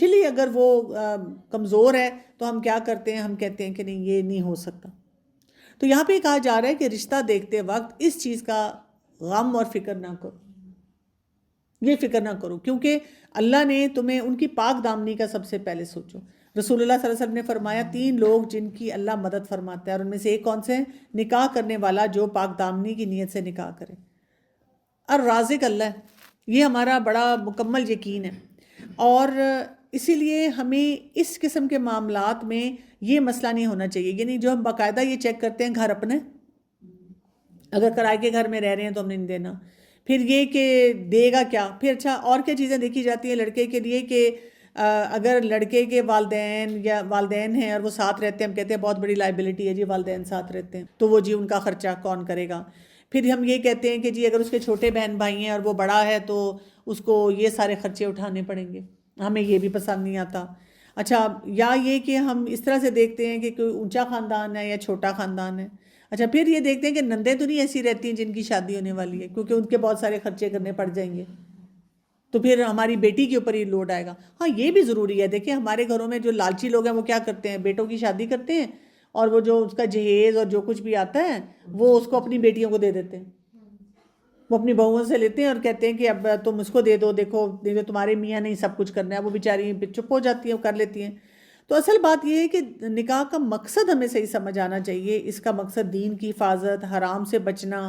Financially اگر وہ کمزور ہے تو ہم کیا کرتے ہیں، ہم کہتے ہیں کہ نہیں یہ نہیں ہو سکتا. تو یہاں پہ کہا جا رہا ہے کہ رشتہ دیکھتے وقت اس چیز کا غم اور فکر نہ کرو، یہ فکر نہ کرو، کیونکہ اللہ نے تمہیں ان کی پاک دامنی کا سب سے پہلے سوچو. رسول اللہ صلی اللہ علیہ وسلم نے فرمایا 3 لوگ جن کی اللہ مدد فرماتا ہے، اور ان میں سے ایک کون سے ہیں؟ نکاح کرنے والا جو پاک دامنی کی نیت سے نکاح کرے. اور رازق اللہ ہے، یہ ہمارا بڑا مکمل یقین ہے. اور اسی لیے ہمیں اس قسم کے معاملات میں یہ مسئلہ نہیں ہونا چاہیے. یعنی جو ہم باقاعدہ یہ چیک کرتے ہیں گھر اپنے، اگر کرائے کے گھر میں رہ رہے ہیں تو ہم نے نہیں دینا. پھر یہ کہ دے گا کیا، پھر اچھا اور کیا چیزیں دیکھی جاتی ہیں لڑکے کے لیے کہ اگر لڑکے کے والدین یا والدین ہیں اور وہ ساتھ رہتے ہیں، ہم کہتے ہیں بہت بڑی لائبلٹی ہے جی والدین ساتھ رہتے ہیں، تو وہ جی ان کا خرچہ کون کرے گا. پھر ہم یہ کہتے ہیں کہ جی اگر اس کے چھوٹے بہن بھائی ہیں اور وہ بڑا ہے تو اس کو یہ سارے خرچے اٹھانے پڑیں گے، ہمیں یہ بھی پسند نہیں آتا. اچھا یا یہ کہ ہم اس طرح سے دیکھتے ہیں کہ کوئی اونچا خاندان ہے یا چھوٹا خاندان ہے. اچھا پھر یہ دیکھتے ہیں کہ نندیں تو نہیں ایسی رہتی ہیں جن کی شادی ہونے والی ہے، کیونکہ ان کے بہت سارے خرچے کرنے پڑ جائیں گے، تو پھر ہماری بیٹی کے اوپر ہی لوڈ آئے گا. ہاں یہ بھی ضروری ہے، دیکھیں ہمارے گھروں میں جو لالچی لوگ ہیں وہ کیا کرتے ہیں، بیٹوں کی شادی کرتے ہیں اور وہ جو اس کا جہیز اور جو کچھ بھی آتا ہے وہ اس کو اپنی بیٹیوں کو دے دیتے ہیں. وہ اپنی بہوؤں سے لیتے ہیں اور کہتے ہیں کہ اب تم اس کو دے دو، دیکھو تمہارے میاں نہیں سب کچھ کرنا ہے. وہ بیچاری چپ ہو جاتی ہیں، وہ کر لیتی ہیں. تو اصل بات یہ ہے کہ نکاح کا مقصد ہمیں صحیح سمجھ آنا چاہیے. اس کا مقصد دین کی حفاظت، حرام سے بچنا.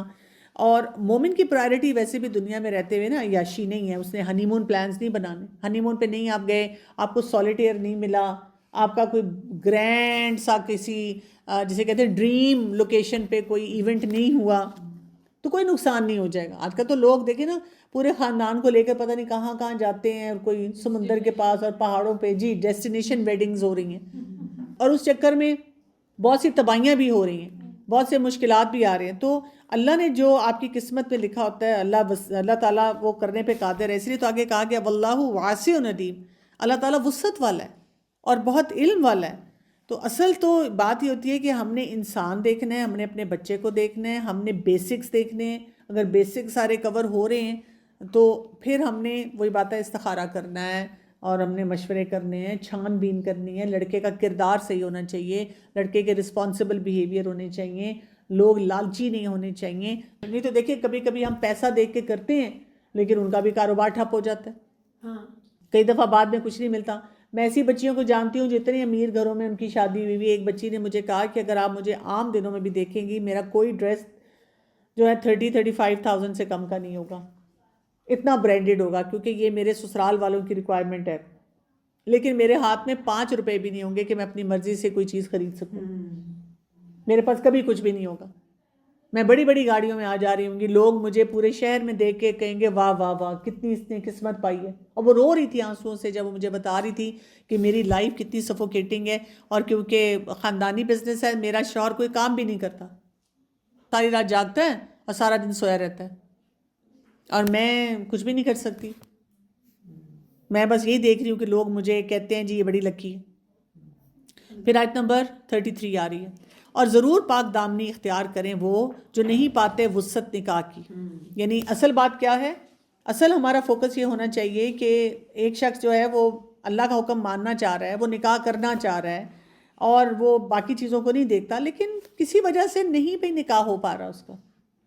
اور مومن کی پرائرٹی ویسے بھی دنیا میں رہتے ہوئے نا عیاشی نہیں ہے. اس نے ہنی مون پلانز نہیں بنانے. ہنی مون پہ نہیں آپ گئے، آپ کو سولیٹیئر نہیں ملا، آپ کا کوئی گرینڈ سا کسی جسے کہتے ہیں ڈریم لوکیشن پہ کوئی ایونٹ نہیں ہوا تو کوئی نقصان نہیں ہو جائے گا. آج کل تو لوگ دیکھیں نا پورے خاندان کو لے کر پتہ نہیں کہاں کہاں جاتے ہیں، اور کوئی سمندر کے پاس اور پہاڑوں پہ جی ڈیسٹینیشن ویڈنگز ہو رہی ہیں، اور اس چکر میں بہت سی تباہیاں بھی ہو رہی ہیں، بہت سے مشکلات بھی آ رہے ہیں. تو اللہ نے جو آپ کی قسمت میں لکھا ہوتا ہے اللہ تعالیٰ وہ کرنے پہ قادر ہے. اس لیے تو آگے کہا گیا واللہ واسع علیم، اللہ تعالیٰ وسعت والا ہے اور بہت علم والا ہے. تو اصل تو بات یہ ہوتی ہے کہ ہم نے انسان دیکھنا ہے، ہم نے اپنے بچے کو دیکھنا ہے، ہم نے بیسکس دیکھنے ہیں. اگر بیسک سارے کور ہو رہے ہیں تو پھر ہم نے وہی بات ہے استخارہ کرنا ہے اور ہم نے مشورے کرنے ہیں، چھان بین کرنی ہے. لڑکے کا کردار صحیح ہونا چاہیے، لڑکے کے رسپانسبل بیہیویئر ہونے چاہیے، لوگ لالچی نہیں ہونے چاہیے. نہیں تو دیکھیں کبھی کبھی ہم پیسہ دیکھ کے کرتے ہیں لیکن ان کا بھی کاروبار ٹھپ ہو جاتا ہے. کئی دفعہ بعد میں کچھ نہیں ملتا. میں ایسی بچیوں کو جانتی ہوں جو اتنے امیر گھروں میں ان کی شادی ہوئی. ایک بچی نے مجھے کہا کہ اگر آپ مجھے عام دنوں میں بھی دیکھیں گی میرا کوئی ڈریس جو ہے 35,000 سے کم کا نہیں ہوگا، اتنا برانڈڈ ہوگا، کیونکہ یہ میرے سسرال والوں کی ریکوائرمنٹ ہے. لیکن میرے ہاتھ میں 5 روپے بھی نہیں ہوں گے کہ میں اپنی مرضی سے کوئی چیز خرید سکوں. میرے پاس کبھی کچھ بھی نہیں ہوگا. میں بڑی بڑی گاڑیوں میں آ جا رہی ہوں گی، لوگ مجھے پورے شہر میں دیکھ کے کہیں گے واہ واہ واہ کتنی اس نے قسمت پائی ہے. اور وہ رو رہی تھی آنسوؤں سے جب وہ مجھے بتا رہی تھی کہ میری لائف کتنی سفوکیٹنگ ہے، اور کیونکہ خاندانی بزنس ہے میرا شوہر کوئی کام بھی نہیں کرتا، ساری رات جاگتا ہے اور سارا دن سویا رہتا ہے، اور میں کچھ بھی نہیں کر سکتی. میں بس یہی دیکھ رہی ہوں کہ لوگ مجھے کہتے ہیں جی یہ بڑی لکی ہے. پھر آیت نمبر 33 آ رہی ہے، اور ضرور پاک دامنی اختیار کریں وہ جو نہیں پاتے وسعت نکاح کی. یعنی اصل بات کیا ہے، اصل ہمارا فوکس یہ ہونا چاہیے کہ ایک شخص جو ہے وہ اللہ کا حکم ماننا چاہ رہا ہے، وہ نکاح کرنا چاہ رہا ہے اور وہ باقی چیزوں کو نہیں دیکھتا، لیکن کسی وجہ سے نہیں بھی نکاح ہو پا رہا اس کا.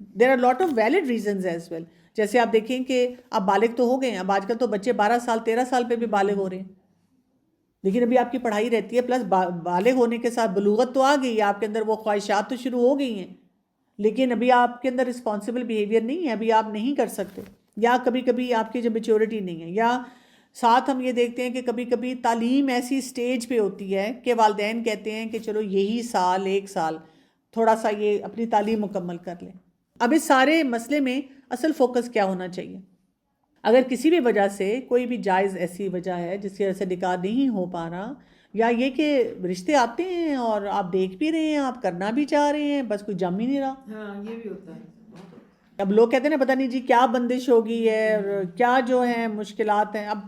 There are lot of valid reasons as well. جیسے آپ دیکھیں کہ اب بالغ تو ہو گئے ہیں، اب آج کل تو بچے 12 سال 13 سال پہ بھی بالغ ہو رہے ہیں، لیکن ابھی آپ کی پڑھائی رہتی ہے، پلس بالغ ہونے کے ساتھ بلوغت تو آ گئی ہے، آپ کے اندر وہ خواہشات تو شروع ہو گئی ہیں، لیکن ابھی آپ کے اندر رسپانسبل بیہیویئر نہیں ہے، ابھی آپ نہیں کر سکتے، یا کبھی کبھی آپ کی جو میچورٹی نہیں ہے. یا ساتھ ہم یہ دیکھتے ہیں کہ کبھی کبھی تعلیم ایسی سٹیج پہ ہوتی ہے کہ والدین کہتے ہیں کہ چلو یہی سال 1 سال تھوڑا سا یہ اپنی تعلیم مکمل کر لیں. اب اس سارے مسئلے میں اصل فوکس کیا ہونا چاہیے؟ اگر کسی بھی وجہ سے کوئی بھی جائز ایسی وجہ ہے جس کی وجہ سے نکاح نہیں ہو پا رہا، یا یہ کہ رشتے آتے ہیں اور آپ دیکھ بھی رہے ہیں، آپ کرنا بھی چاہ رہے ہیں، بس کوئی جم ہی نہیں رہا. یہ بھی ہوتا ہے. اب لوگ کہتے ہیں نا پتہ نہیں جی کیا بندش ہوگی ہے اور کیا جو ہیں مشکلات ہیں. اب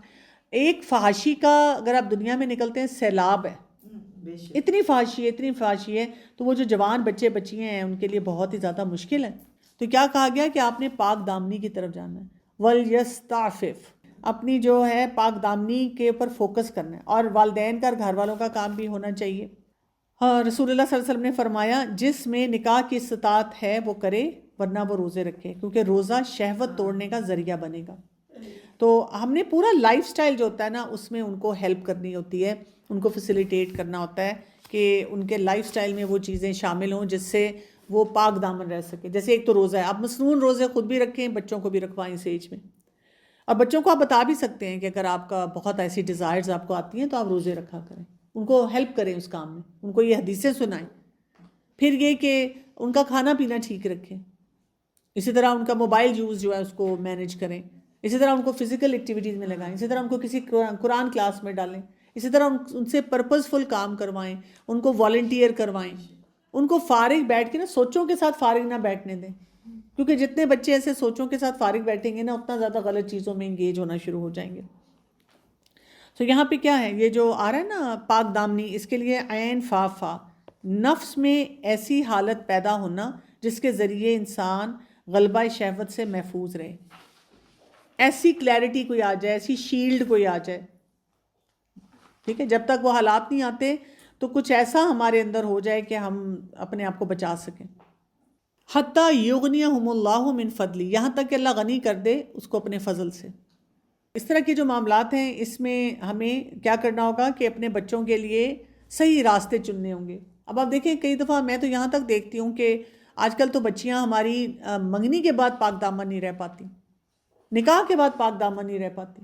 ایک فحاشی کا اگر آپ دنیا میں نکلتے ہیں سیلاب ہے، اتنی فحاشی ہے تو وہ جو جوان بچے بچیاں ہیں ان کے لیے بہت ہی زیادہ مشکل ہے. تو کیا کہا گیا کہ آپ نے پاک دامنی کی طرف جانا ہے. وَلْيَسْتَعْفِفْ، اپنی جو ہے پاک دامنی کے اوپر فوکس کرنا ہے، اور والدین کا اور گھر والوں کا کام بھی ہونا چاہیے۔ ہاں، رسول اللہ صلی اللہ علیہ وسلم نے فرمایا جس میں نکاح کی استطاعت ہے وہ کرے، ورنہ وہ روزے رکھے، کیونکہ روزہ شہوت توڑنے کا ذریعہ بنے گا۔ تو ہم نے پورا لائف سٹائل جو ہوتا ہے نا، اس میں ان کو ہیلپ کرنی ہوتی ہے، ان کو فیسیلیٹیٹ کرنا ہوتا ہے کہ ان کے لائف سٹائل میں وہ چیزیں شامل ہوں جس سے وہ پاک دامن رہ سکے۔ جیسے ایک تو روزہ ہے، آپ مصنون روزے خود بھی رکھیں، بچوں کو بھی رکھوائیں اس ایج میں، اور بچوں کو آپ بتا بھی سکتے ہیں کہ اگر آپ کا بہت ایسی ڈیزائرز آپ کو آتی ہیں تو آپ روزے رکھا کریں، ان کو ہیلپ کریں اس کام میں، ان کو یہ حدیثیں سنائیں۔ پھر یہ کہ ان کا کھانا پینا ٹھیک رکھیں، اسی طرح ان کا موبائل یوز جو ہے اس کو مینیج کریں، اسی طرح ان کو فزیکل ایکٹیویٹیز میں لگائیں، اسی طرح ان کو کسی قرآن کلاس میں ڈالیں، اسی طرح ان سے پرپزفل کام کروائیں، ان کو والنٹیئر کروائیں، ان کو فارغ بیٹھ کے نا سوچوں کے ساتھ فارغ نہ بیٹھنے دیں، کیونکہ جتنے بچے ایسے سوچوں کے ساتھ فارغ بیٹھیں گے نا، اتنا زیادہ غلط چیزوں میں انگیج ہونا شروع ہو جائیں گے۔ تو یہاں پہ کیا ہے، یہ جو آ رہا ہے نا پاک دامنی، اس کے لیے عین فا فا، نفس میں ایسی حالت پیدا ہونا جس کے ذریعے انسان غلبہ شہوت سے محفوظ رہے، ایسی کلیئرٹی کوئی آ جائے، ایسی شیلڈ کوئی آ جائے، ٹھیک ہے۔ جب تک وہ حالات نہیں آتے تو کچھ ایسا ہمارے اندر ہو جائے کہ ہم اپنے آپ کو بچا سکیں۔ حتیٰ یغنیہم اللہ من فضلی، یہاں تک کہ اللہ غنی کر دے اس کو اپنے فضل سے۔ اس طرح کے جو معاملات ہیں اس میں ہمیں کیا کرنا ہوگا کہ اپنے بچوں کے لیے صحیح راستے چننے ہوں گے۔ اب آپ دیکھیں کئی دفعہ میں تو یہاں تک دیکھتی ہوں کہ آج کل تو بچیاں ہماری منگنی کے بعد پاک دامن نہیں رہ پاتی، نکاح کے بعد پاک دامن نہیں رہ پاتی۔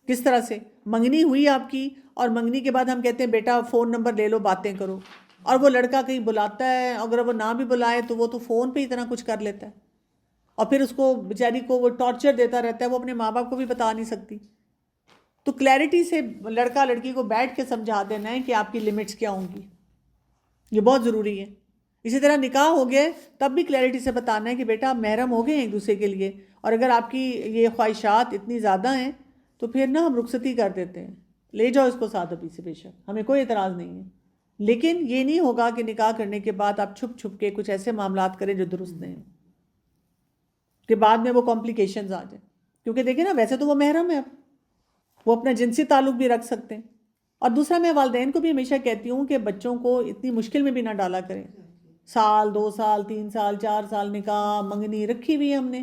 کس طرح سے؟ منگنی ہوئی آپ کی، اور منگنی کے بعد ہم کہتے ہیں بیٹا فون نمبر لے لو، باتیں کرو، اور وہ لڑکا کہیں بلاتا ہے، اگر وہ نہ بھی بلائے تو وہ تو فون پہ اتنا کچھ کر لیتا ہے، اور پھر اس کو بیچاری کو وہ ٹارچر دیتا رہتا ہے، وہ اپنے ماں باپ کو بھی بتا نہیں سکتی۔ تو کلیئرٹی سے لڑکا لڑکی کو بیٹھ کے سمجھا دینا ہے کہ آپ کی لمٹس کیا ہوں گی، یہ بہت ضروری ہے۔ اسی طرح نکاح ہو گئے تب بھی کلیئرٹی سے بتانا ہے کہ بیٹا آپ محرم ہو گئے ہیں ایک دوسرے کے لیے، اور اگر آپ کی یہ خواہشات اتنی زیادہ ہیں تو پھر نا ہم رخصتی کر دیتے ہیں، لے جاؤ اس کو ساتھ ابھی سے، بے شک ہمیں کوئی اعتراض نہیں ہے، لیکن یہ نہیں ہوگا کہ نکاح کرنے کے بعد آپ چھپ چھپ کے کچھ ایسے معاملات کریں جو درست نہیں ہیں کہ بعد میں وہ کمپلیکیشنز آ جائیں۔ کیونکہ دیکھیں نا، ویسے تو وہ محرم ہے، اب وہ اپنا جنسی تعلق بھی رکھ سکتے ہیں۔ اور دوسرا، میں والدین کو بھی ہمیشہ کہتی ہوں کہ بچوں کو اتنی مشکل میں بھی نہ ڈالا کریں۔ سال 2 سال 3 سال 4 سال نکاح منگنی رکھی ہوئی ہے ہم نے،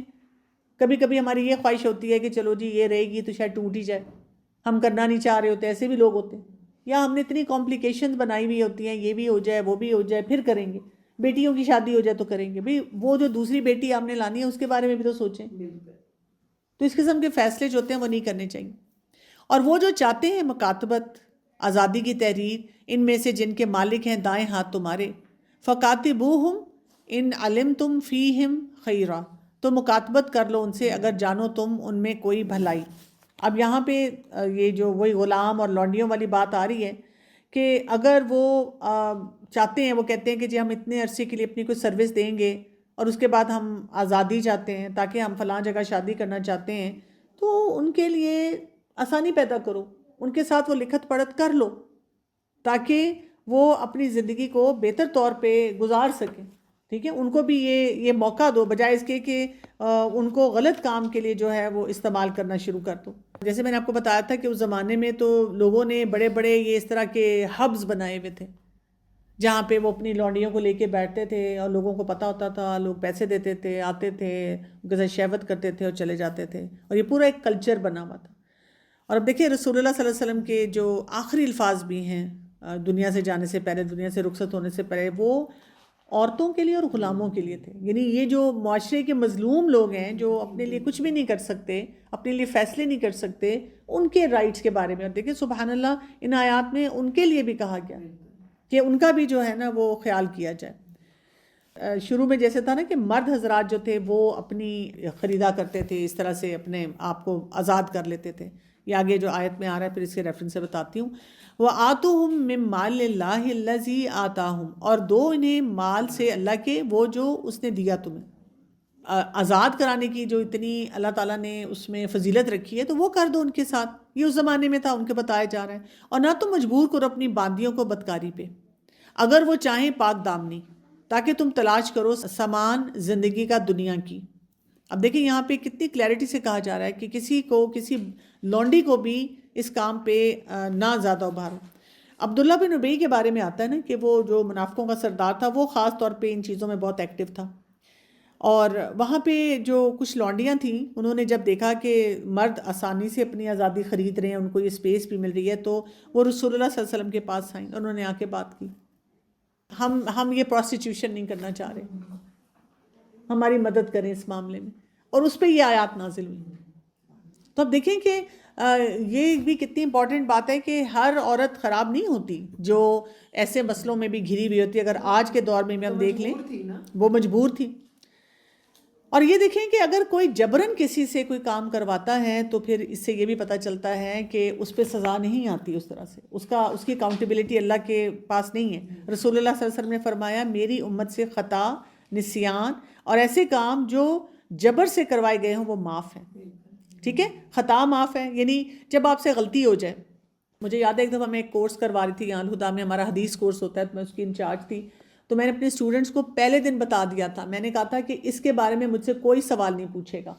کبھی کبھی ہماری یہ خواہش ہوتی ہے کہ چلو جی یہ رہے گی تو شاید ٹوٹ ہی جائے، ہم کرنا نہیں چاہ رہے ہوتے، ایسے بھی لوگ ہوتے ہیں، یا ہم نے اتنی کمپلیکیشنز بنائی ہوئی ہوتی ہیں، یہ بھی ہو جائے وہ بھی ہو جائے پھر کریں گے، بیٹیوں کی شادی ہو جائے تو کریں گے۔ بھئی وہ جو دوسری بیٹی آپ نے لانی ہے اس کے بارے میں بھی تو سوچیں۔ تو اس قسم کے فیصلے جو ہوتے ہیں وہ نہیں کرنے چاہیے۔ اور وہ جو چاہتے ہیں مکاتبت، آزادی کی تحریر، ان میں سے جن کے مالک ہیں دائیں ہاتھ تمہارے، فَقَاتِبُوهُمْ إِنْ عَلِمْتُمْ فِيهِمْ خَيْرًا، تو مکاتبت کر لو ان سے اگر جانو تم ان میں کوئی بھلائی۔ اب یہاں پہ یہ جو وہی غلام اور لونڈیوں والی بات آ رہی ہے کہ اگر وہ چاہتے ہیں، وہ کہتے ہیں کہ جی ہم اتنے عرصے کے لیے اپنی کوئی سروس دیں گے اور اس کے بعد ہم آزادی چاہتے ہیں تاکہ ہم فلاں جگہ شادی کرنا چاہتے ہیں، تو ان کے لیے آسانی پیدا کرو، ان کے ساتھ وہ لکھت پڑھت کر لو تاکہ وہ اپنی زندگی کو بہتر طور پہ گزار سکیں، ٹھیک ہے۔ ان کو بھی یہ موقع دو، بجائے اس کے کہ ان کو غلط کام کے لیے جو ہے وہ استعمال کرنا شروع کر دو۔ جیسے میں نے آپ کو بتایا تھا کہ اس زمانے میں تو لوگوں نے بڑے بڑے یہ اس طرح کے ہبز بنائے ہوئے تھے جہاں پہ وہ اپنی لونڈیوں کو لے کے بیٹھتے تھے اور لوگوں کو پتہ ہوتا تھا، لوگ پیسے دیتے تھے، آتے تھے، ان کے ساتھ شہوت کرتے تھے اور چلے جاتے تھے، اور یہ پورا ایک کلچر بنا ہوا تھا۔ اور اب دیکھیں رسول اللہ صلی اللہ علیہ وسلم کے جو آخری الفاظ بھی ہیں دنیا سے جانے سے پہلے، دنیا سے رخصت ہونے سے پہلے، وہ عورتوں کے لیے اور غلاموں کے لیے تھے۔ یعنی یہ جو معاشرے کے مظلوم لوگ ہیں جو اپنے لیے کچھ بھی نہیں کر سکتے، اپنے لیے فیصلے نہیں کر سکتے، ان کے رائٹس کے بارے میں، اور دیکھیں سبحان اللہ ان آیات میں ان کے لیے بھی کہا گیا کہ ان کا بھی جو ہے نا وہ خیال کیا جائے۔ شروع میں جیسے تھا نا کہ مرد حضرات جو تھے وہ اپنی خریدا کرتے تھے، اس طرح سے اپنے آپ کو آزاد کر لیتے تھے۔ یہ آگے جو آیت میں آ رہا ہے پھر اس کے ریفرنس سے بتاتی ہوں۔ وَآتُوهُم مِّن مَّالِ اللَّهِ الَّذِي آتَاهُم، اور دو انہیں مال سے اللہ کے وہ جو اس نے دیا تمہیں۔ آزاد کرانے کی جو اتنی اللہ تعالیٰ نے اس میں فضیلت رکھی ہے تو وہ کر دو ان کے ساتھ، یہ اس زمانے میں تھا، ان کے بتایا جا رہا ہے۔ اور نہ تم مجبور کرو اپنی باندیوں کو بدکاری پہ، اگر وہ چاہیں پاک دامنی، تاکہ تم تلاش کرو سامان زندگی کا دنیا کی، اب دیکھیں یہاں پہ کتنی کلیئرٹی سے کہا جا رہا ہے کہ کسی لونڈی کو بھی اس کام پہ نہ زیادہ ابھارو. عبداللہ بن ابی کے بارے میں آتا ہے نا کہ وہ جو منافقوں کا سردار تھا وہ خاص طور پہ ان چیزوں میں بہت ایکٹیو تھا. اور وہاں پہ جو کچھ لونڈیاں تھیں انہوں نے جب دیکھا کہ مرد آسانی سے اپنی آزادی خرید رہے ہیں، ان کو یہ اسپیس بھی مل رہی ہے، تو وہ رسول اللہ صلی اللہ علیہ وسلم کے پاس آئیں. انہوں نے آ کے بات کی، ہم یہ پروسٹیٹیوشن نہیں کرنا چاہ رہے، ہماری مدد کریں اس معاملے میں. اور اس پہ یہ آیات نازل ہوئی. تو اب دیکھیں کہ یہ بھی کتنی امپورٹنٹ بات ہے کہ ہر عورت خراب نہیں ہوتی جو ایسے مسئلوں میں بھی گھری ہوئی ہوتی ہے. اگر آج کے دور میں ہم دیکھ لیں وہ مجبور تھی. اور یہ دیکھیں کہ اگر کوئی جبراً کسی سے کوئی کام کرواتا ہے تو پھر اس سے یہ بھی پتہ چلتا ہے کہ اس پہ سزا نہیں آتی اس طرح سے، اس کی اکاؤنٹیبلٹی اللہ کے پاس نہیں ہے. رسول اللہ صلی اللہ علیہ وسلم نے فرمایا میری امت سے خطا، نسیان اور ایسے کام جو جبر سے کروائے گئے ہوں وہ معاف ہیں. ٹھیک ہے، خطا معاف ہے، یعنی جب آپ سے غلطی ہو جائے. مجھے یاد ہے ایک دفعہ میں ایک کورس کروا رہی تھی یہاں الہدا میں، ہمارا حدیث کورس ہوتا ہے، تو میں اس کی انچارج تھی. تو میں نے اپنے اسٹوڈنٹس کو پہلے دن بتا دیا تھا، میں نے کہا تھا کہ اس کے بارے میں مجھ سے کوئی سوال نہیں پوچھے گا،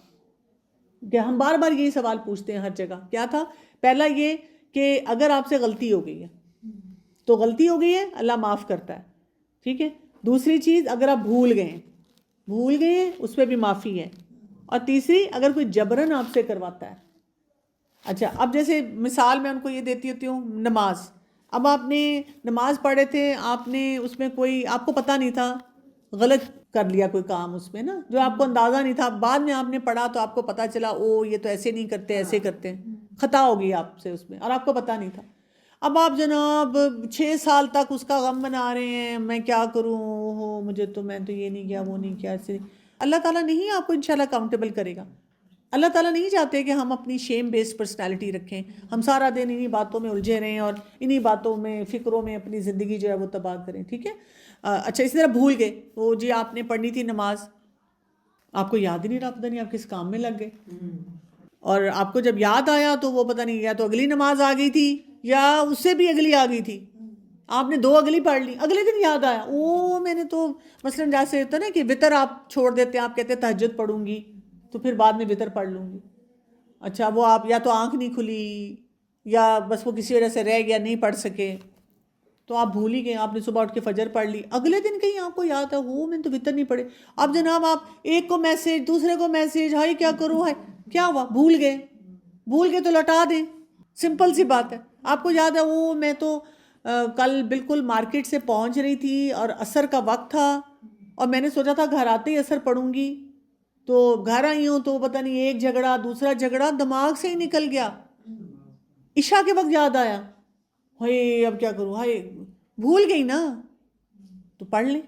کہ ہم بار بار یہی سوال پوچھتے ہیں ہر جگہ. کیا تھا؟ پہلا یہ کہ اگر آپ سے غلطی ہو گئی ہے تو غلطی ہو گئی ہے، اللہ معاف کرتا ہے. ٹھیک ہے. دوسری چیز، اگر آپ بھول گئے اس پہ بھی معافی ہے. اور تیسری، اگر کوئی جبراً آپ سے کرواتا ہے. اچھا، اب جیسے مثال میں ان کو یہ دیتی ہوتی ہوں، نماز. اب آپ نے نماز پڑھے تھے، آپ نے اس میں کوئی، آپ کو پتہ نہیں تھا، غلط کر لیا کوئی کام اس میں نا، جو آپ کو اندازہ نہیں تھا، بعد میں آپ نے پڑھا تو آپ کو پتہ چلا او یہ تو ایسے نہیں کرتے، ایسے کرتے ہیں، خطا ہو گئی آپ سے اس میں اور آپ کو پتہ نہیں تھا. اب آپ جناب 6 سال تک اس کا غم بنا رہے ہیں، میں کیا کروں، میں تو یہ نہیں کیا، وہ نہیں کیا، ایسے. اللہ تعالیٰ نہیں آپ کو انشاءاللہ اکاؤنٹیبل کرے گا. اللہ تعالیٰ نہیں چاہتے کہ ہم اپنی شیم بیسڈ پرسنالٹی رکھیں، ہم سارا دن انہی باتوں میں الجھے رہیں اور انہی باتوں میں، فکروں میں اپنی زندگی جو ہے وہ تباہ کریں. ٹھیک ہے. اچھا، اسی طرح بھول گئے، وہ جی آپ نے پڑھنی تھی نماز، آپ کو یاد ہی نہیں رہا، پتہ نہیں آپ کس کام میں لگ گئے، اور آپ کو جب یاد آیا تو وہ پتہ نہیں، یا تو اگلی نماز آ گئی تھی یا اس سے بھی اگلی آ گئی تھی، آپ نے 2 اگلی پڑھ لی، اگلے دن یاد آیا او میں نے تو، مثلاً جیسے ہوتا ہے نا کہ وطر آپ چھوڑ دیتے ہیں، آپ کہتے ہیں تہجد پڑھوں گی تو پھر بعد میں وطر پڑھ لوں گی. اچھا، وہ آپ یا تو آنکھ نہیں کھلی یا بس وہ کسی وجہ سے رہ گیا، نہیں پڑھ سکے، تو آپ بھول ہی گئے، آپ نے صبح اٹھ کے فجر پڑھ لی، اگلے دن کہیں آپ کو یاد ہے میں نے تو وطر نہیں پڑھے. اب جناب آپ ایک کو میسیج، دوسرے کو میسیج، ہائی کیا کروں، ہائی کیا ہوا، بھول گئے تو لوٹا دیں، سمپل سی بات ہے. آپ کو یاد ہے میں تو کل بالکل مارکیٹ سے پہنچ رہی تھی اور عصر کا وقت تھا اور میں نے سوچا تھا گھر آتے ہی عصر پڑھوں گی، تو گھر آئی ہوں تو پتہ نہیں ایک جھگڑا دوسرا جھگڑا، دماغ سے ہی نکل گیا. عشاء کے وقت یاد آیا، ہائے اب کیا کروں، ہائے بھول گئی نا، تو پڑھ لیں.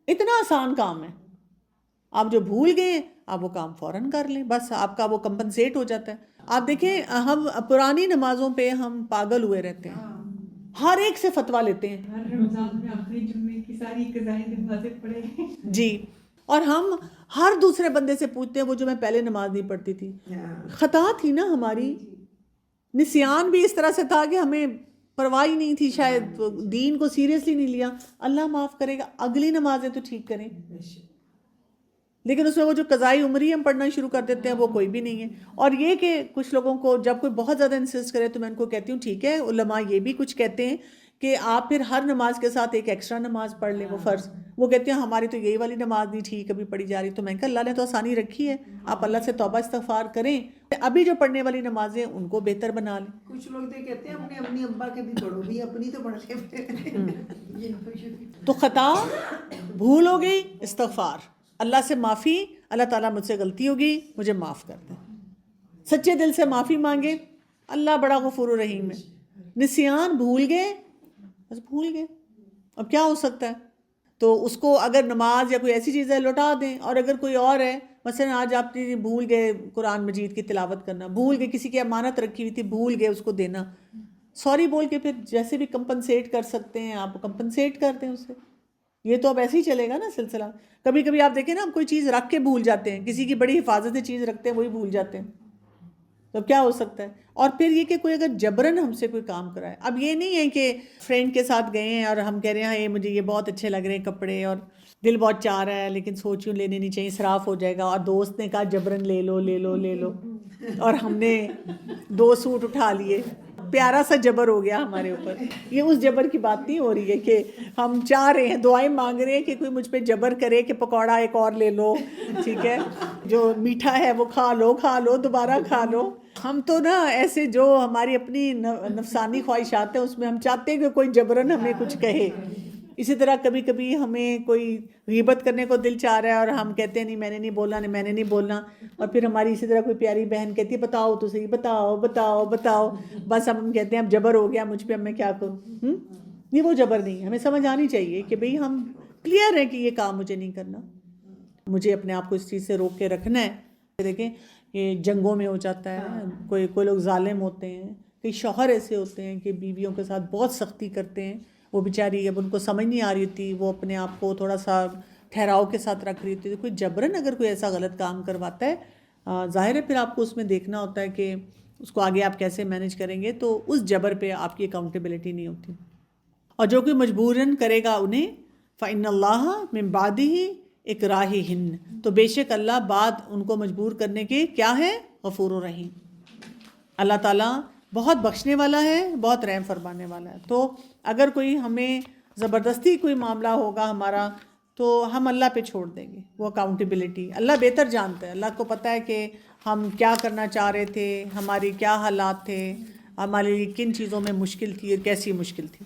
اتنا آسان کام ہے. آپ جو بھول گئے آپ وہ کام فوراً کر لیں، بس آپ کا وہ کمپنسیٹ ہو جاتا ہے. آپ دیکھیں ہم پرانی نمازوں پہ ہم پاگل ہوئے رہتے ہیں، ہر ایک سے فتویٰ لیتے ہیں، ہر رمضان میں آخری جمعے کی ساری قضائیں نمازیں پڑھیں جی، اور ہم ہر دوسرے بندے سے پوچھتے ہیں وہ جو میں پہلے نماز نہیں پڑھتی تھی. خطا تھی نا ہماری، نسیان بھی اس طرح سے تھا کہ ہمیں پرواہ ہی نہیں تھی، شاید دین کو سیریسلی نہیں لیا. اللہ معاف کرے گا، اگلی نمازیں تو ٹھیک کریں. لیکن اس میں وہ جو قضائی عمری ہم پڑھنا شروع کر دیتے ہیں وہ کوئی بھی نہیں ہے. اور یہ کہ کچھ لوگوں کو جب کوئی بہت زیادہ انسسٹ کرے تو میں ان کو کہتی ہوں ٹھیک ہے، علماء یہ بھی کچھ کہتے ہیں کہ آپ پھر ہر نماز کے ساتھ ایک ایکسٹرا نماز پڑھ لیں، وہ فرض. وہ کہتے ہیں ہماری تو یہی والی نماز نہیں ٹھیک کبھی پڑھی جا رہی. تو میں کہا اللہ نے تو آسانی رکھی ہے، آپ اللہ سے توبہ استغفار کریں، ابھی جو پڑھنے والی نمازیں ان کو بہتر بنا لیں. کچھ لوگ تو کہتے ہیں اپنے امی ابا کے بھی پڑھو بھی، اپنی تو پڑھ کے. تو خطا، بھول ہو گئی، استغفار، اللہ سے معافی، اللہ تعالیٰ مجھ سے غلطی ہوگی مجھے معاف کر دیں، سچے دل سے معافی مانگے، اللہ بڑا غفور الرحیم ہے. نسیان، بھول گئے، بس بھول گئے، اب کیا ہو سکتا ہے. تو اس کو اگر نماز یا کوئی ایسی چیز ہے لوٹا دیں. اور اگر کوئی اور ہے، مثلا آج آپ بھول گئے قرآن مجید کی تلاوت کرنا، بھول گئے کسی کی امانت رکھی ہوئی تھی، بھول گئے اس کو دینا، سوری بول کے پھر جیسے بھی کمپنسیٹ کر سکتے ہیں آپ کمپنسیٹ کر دیں اسے. یہ تو اب ایسے ہی چلے گا نا سلسلہ. کبھی کبھی آپ دیکھیں نا، ہم کوئی چیز رکھ کے بھول جاتے ہیں، کسی کی بڑی حفاظت سے چیز رکھتے ہیں وہی بھول جاتے ہیں. تو کیا ہو سکتا ہے. اور پھر یہ کہ کوئی اگر جبرن ہم سے کوئی کام کرائے, اب یہ نہیں ہے کہ فرینڈ کے ساتھ گئے ہیں اور ہم کہہ رہے ہیں یہ مجھے یہ بہت اچھے لگ رہے ہیں کپڑے اور دل بہت چاہ رہا ہے لیکن سوچوں لینے نہیں چاہیے, اسراف ہو جائے گا, اور دوست نے کہا جبرن لے لو لے لو لے لو, اور ہم نے 2 سوٹ اٹھا لیے, پیارا سا جبر ہو گیا ہمارے اوپر. یہ اس جبر کی بات نہیں ہو رہی ہے کہ ہم چاہ رہے ہیں, دعائیں مانگ رہے ہیں کہ کوئی مجھ پہ جبر کرے کہ پکوڑا ایک اور لے لو, ٹھیک ہے, جو میٹھا ہے وہ کھا لو دوبارہ کھا لو. ہم تو نا ایسے جو ہماری اپنی نفسانی خواہشات ہیں اس میں ہم چاہتے ہیں کہ کوئی جبرن ہمیں کچھ کہے. اسی طرح کبھی کبھی ہمیں کوئی غیبت کرنے کو دل چاہ رہا ہے اور ہم کہتے ہیں نہیں میں نے نہیں بولنا, نہیں میں نے نہیں بولنا, اور پھر ہماری اسی طرح کوئی پیاری بہن کہتی ہے بتاؤ تو صحیح, بتاؤ بتاؤ بتاؤ, بس ہم کہتے ہیں اب جبر ہو گیا مجھ پہ, اب میں کیا کروں. نہیں, وہ جبر نہیں, ہمیں سمجھ آنی چاہیے کہ بھئی ہم کلیئر ہے کہ یہ کام مجھے نہیں کرنا, مجھے اپنے آپ کو اس چیز سے روک کے رکھنا ہے. دیکھیں یہ جنگوں میں ہو جاتا ہے, کوئی لوگ ظالم ہوتے ہیں, کئی شوہر ایسے ہوتے ہیں کہ بیویوں کے ساتھ بہت سختی کرتے ہیں, وہ بیچاری اب ان کو سمجھ نہیں آ رہی ہوتی, وہ اپنے آپ کو تھوڑا سا ٹھہراؤ کے ساتھ رکھ رہی ہوتی ہے. کوئی جبرن اگر کوئی ایسا غلط کام کرواتا ہے, ظاہر ہے پھر آپ کو اس میں دیکھنا ہوتا ہے کہ اس کو آگے آپ کیسے مینیج کریں گے, تو اس جبر پہ آپ کی اکاؤنٹیبلٹی نہیں ہوتی. اور جو کوئی مجبوراً کرے گا انہیں فَإِنَّ اللَّهَ مِن بَعْدِهِ اِكْرَاهِهِنَّ, تو بے شک اللہ بعد ان کو مجبور کرنے کے کیا ہے, غفور و رحیم. اللہ تعالیٰ بہت بخشنے والا ہے, بہت رحم فرمانے والا ہے. تو اگر کوئی ہمیں زبردستی کوئی معاملہ ہوگا ہمارا تو ہم اللہ پہ چھوڑ دیں گے, وہ اکاؤنٹیبلٹی اللہ بہتر جانتا ہے. اللہ کو پتہ ہے کہ ہم کیا کرنا چاہ رہے تھے, ہماری کیا حالات تھے, ہمارے لیے کن چیزوں میں مشکل تھی اور کیسی مشکل تھی.